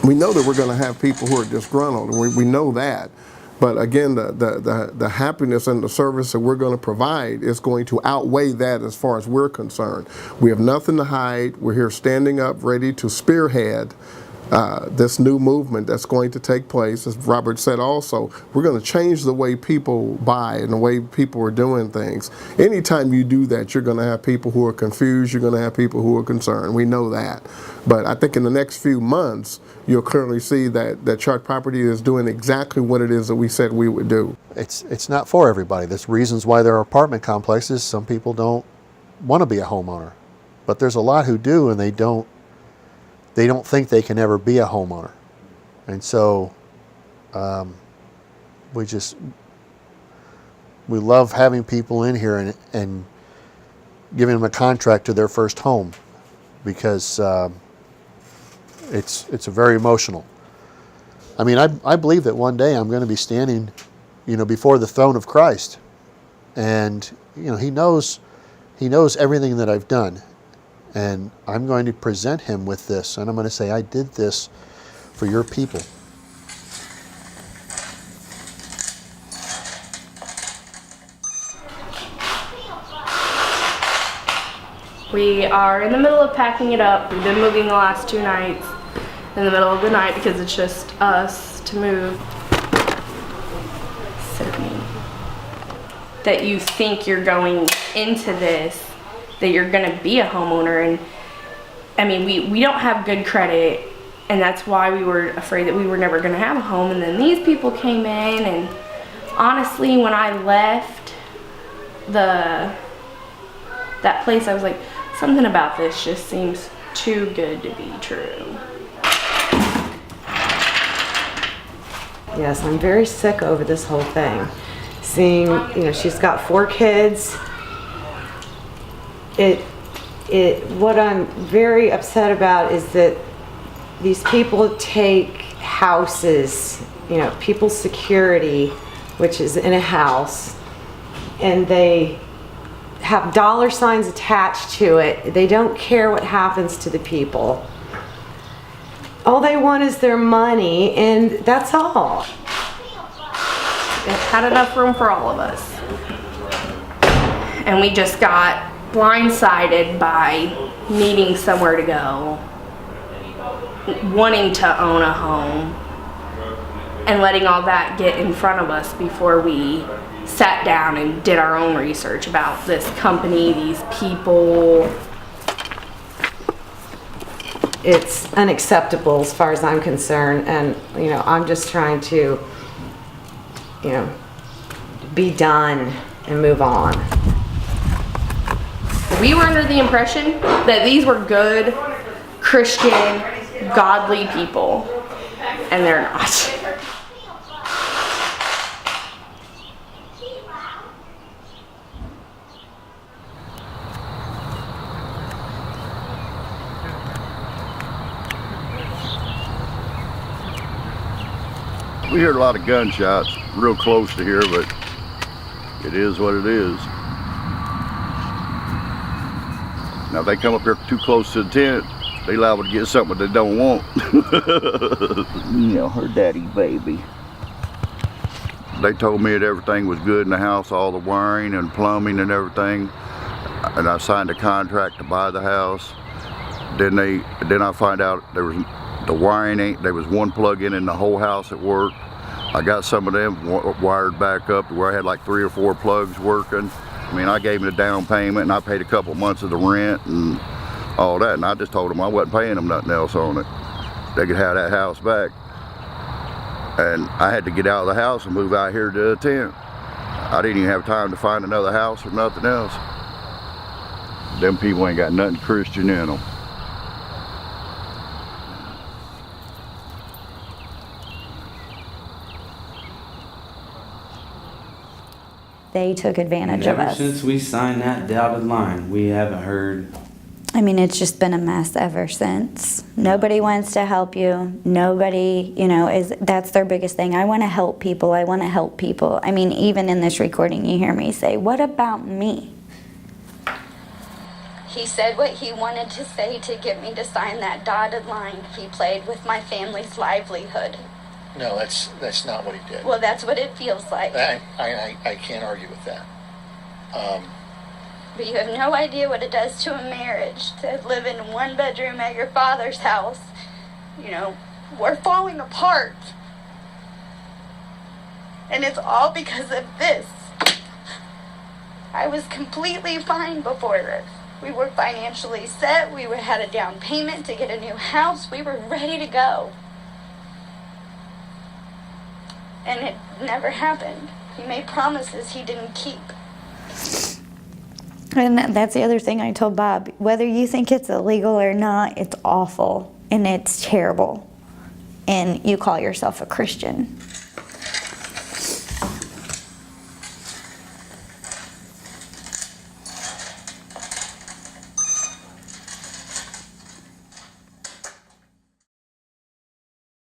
We know that we're going to have people who are disgruntled, and we know that. But again, the happiness and the service that we're going to provide is going to outweigh that as far as we're concerned. We have nothing to hide. We're here standing up, ready to spearhead this new movement that's going to take place. As Robert said also, we're going to change the way people buy and the way people are doing things. Anytime you do that, you're going to have people who are confused, you're going to have people who are concerned. We know that. But I think in the next few months, you'll clearly see that Chart Property is doing exactly what it is that we said we would do. It's not for everybody. There's reasons why there are apartment complexes. Some people don't want to be a homeowner, but there's a lot who do, and they don't think they can ever be a homeowner. And so we love having people in here and giving them a contract to their first home, because it's a very emotional. I mean, I believe that one day I'm going to be standing, before the throne of Christ, and He knows everything that I've done. And I'm going to present Him with this, and I'm going to say, I did this for your people. We are in the middle of packing it up. We've been moving the last 2 nights in the middle of the night because it's just us to move. Sydney, that you think you're going into this, that you're going to be a homeowner. And I mean, we don't have good credit, and that's why we were afraid that we were never going to have a home. And then these people came in, and honestly, when I left that place, I was like, something about this just seems too good to be true. Yes, I'm very sick over this whole thing. Seeing, she's got 4 kids. What I'm very upset about is that these people take houses, people's security, which is in a house, and they have dollar signs attached to it. They don't care what happens to the people. All they want is their money, and that's all. It had enough room for all of us. And we just got blindsided by needing somewhere to go, wanting to own a home, and letting all that get in front of us before we sat down and did our own research about this company, these people. It's unacceptable as far as I'm concerned, and I'm just trying to be done and move on. We were under the impression that these were good, Christian, godly people, and they're not. We heard a lot of gunshots real close to here, but it is what it is. Now if they come up here too close to the tent, they liable to get something they don't want. Her daddy baby. They told me that everything was good in the house, all the wiring and plumbing and everything. And I signed a contract to buy the house. Then I find out the wiring there was one plug-in in the whole house that worked. I got some of them wired back up to where I had like 3 or 4 plugs working. I mean, I gave them a down payment, and I paid a couple months of the rent and all that, and I just told them I wasn't paying them nothing else on it. They could have that house back. And I had to get out of the house and move out here to the tent. I didn't even have time to find another house or nothing else. Them people ain't got nothing Christian in them. They took advantage of us. Ever since we signed that dotted line, we haven't heard. I mean, it's just been a mess ever since. Nobody wants to help you. Nobody, that's their biggest thing. I want to help people. I want to help people. I mean, even in this recording, you hear me say, what about me? He said what he wanted to say to get me to sign that dotted line. He played with my family's livelihood. No, that's not what he did. Well, that's what it feels like. I can't argue with that. But you have no idea what it does to a marriage to live in one bedroom at your father's house. You know, we're falling apart. And it's all because of this. I was completely fine before this. We were financially set. We had a down payment to get a new house. We were ready to go. And it never happened. He made promises he didn't keep. And that's the other thing I told Bob. Whether you think it's illegal or not, it's awful and it's terrible. And you call yourself a Christian.